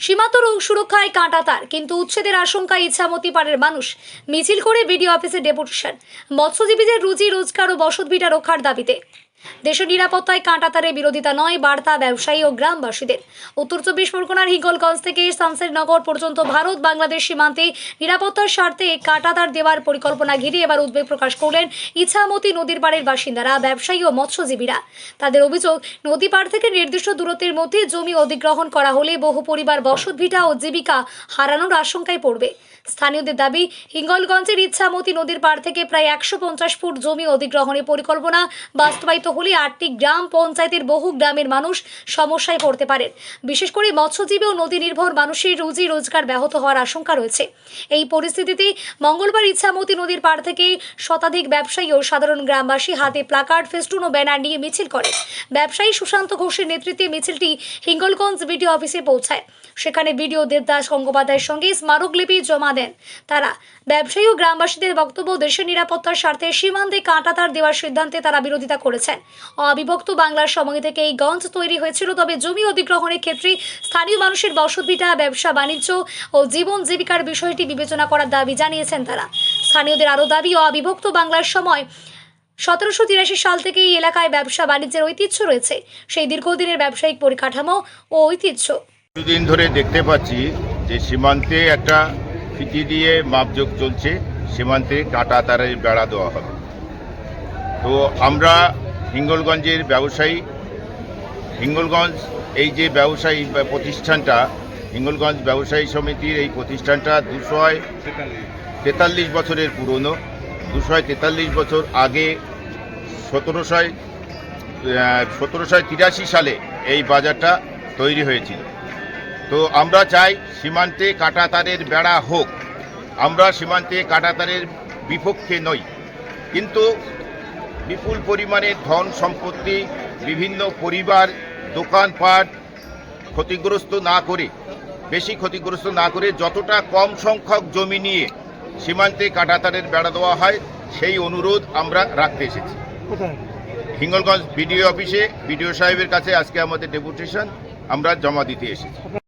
সীমান্ত সুরক্ষায় কাঁটাতার, কিন্তু উচ্ছেদের আশঙ্কায় ইছামতি পাড়ের মানুষ মিছিল করে বিডিও অফিসে ডেপুটেশন। মৎস্যজীবীদের রুজি রোজগার ও বসতভিটা রক্ষার দাবিতে। দেশের নিরাপত্তায় কাঁটাতারের বিরোধিতা নয়, বার্তা ব্যবসায়ী ও গ্রামবাসীদের। উত্তর 24 পরগনার হিঙ্গলগঞ্জ থেকে শামসেরনগর পর্যন্ত ভারত বাংলাদেশ সীমান্তে নিরাপত্তার স্বার্থে কাঁটাতার দেওয়ার পরিকল্পনা ঘিরে এবার উদ্বেগ প্রকাশ করলেন ইছামতি নদীর পাড়ের বাসিন্দারা, ব্যবসায়ী ও মৎস্যজীবীরা। তাদের অভিযোগ, নদী পাড় থেকে নির্দিষ্ট দূরত্বের মধ্যে জমি অধিগ্রহণ করা হলে বহু পরিবার বসতভিটা ও জীবিকা হারানোর আশঙ্কায় পড়বে। স্থানীয়দের দাবি, হিঙ্গলগঞ্জের ইছামতি নদীর পাড় থেকে প্রায় 150 ফুট জমি অধিগ্রহণের পরিকল্পনা বাস্তবায়িত হলে 8টি গ্রাম পঞ্চায়েতের বহু গ্রামের মানুষ সমস্যায় পড়তে পারেন। বিশেষ করে মৎস্যজীবী ও নদী নির্ভর মানুষের রুজি রোজগার ব্যাহত হওয়ার আশঙ্কা রয়েছে। এই পরিস্থিতিতে মঙ্গলবার ইছামতি নদীর পাড় থেকে শতাধিক ব্যবসায়ী ও সাধারণ গ্রামবাসী হাতে প্লাকার্ড, ফেস্টুন ও ব্যানার নিয়ে মিছিল করে। ব্যবসায়ী সুশান্ত ঘোষের নেতৃত্বে মিছিলটি হিঙ্গলগঞ্জ বিডিও অফিসে পৌঁছায়। সেখানে বিডিও দেবদাস গঙ্গোপাধ্যায়ের সঙ্গে স্মারকলিপি জমা দেন তারা। ব্যবসায়ী ও গ্রামবাসীদের বক্তব্য, দেশের নিরাপত্তার স্বার্থে সীমান্তে কাঁটাতার দেওয়ার সিদ্ধান্তে তারা বিরোধিতা করেছেন। অবিভক্ত বাংলার সময় থেকে এই গঞ্জ তৈরি হয়েছিল, তবে জমি অধিগ্রহণের ক্ষেত্রে স্থানীয় মানুষের বসতভিটা, ব্যবসা বাণিজ্য ও জীবন জীবিকার বিষয়টি বিবেচনা করার দাবি জানিয়েছেন তারা। স্থানীয়দের আরও দাবি, অবিভক্ত বাংলার সময় 1783 সাল থেকে এই এলাকায় ব্যবসা বাণিজ্যের ঐতিহ্য রয়েছে। সেই দীর্ঘদিনের ব্যবসায়িক পরিকাঠামো ও ঐতিহ্য। কিছুদিন ধরে দেখতে পাচ্ছি যে সীমান্তে একটা ফিতি দিয়ে মাপজোক চলছে, সীমান্তে কাঁটাতারের বেড়া দেওয়া হবে। তো আমরা হিঙ্গলগঞ্জের ব্যবসায়ী, হিঙ্গলগঞ্জ এই যে ব্যবসায়ী প্রতিষ্ঠানটা, হিঙ্গলগঞ্জ ব্যবসায়ী সমিতির এই প্রতিষ্ঠানটা 243 বছরের পুরনো। 243 বছর আগে 1783 সালে এই বাজারটা তৈরি হয়েছিল। তো আমরা চাই সীমান্তে কাঁটাতারের বেড়া হোক। আমরা সীমান্তে কাঁটাতারের বিপক্ষে নই, কিন্তু বিপুল পরিমাণে ধন সম্পত্তি, বিভিন্ন পরিবার, দোকানপাট ক্ষতিগ্রস্ত না করে, বেশি ক্ষতিগ্রস্ত না করে যতটা কম সংখ্যক জমি নিয়ে সীমান্তে কাঁটাতারের বেড়া দেওয়া হয়, সেই অনুরোধ আমরা রাখতে এসেছি। হিঙ্গলগঞ্জ বিডিও অফিসে বিডিও সাহেবের কাছে আজকে আমাদের ডেপুটেশন আমরা জমা দিতে এসেছি।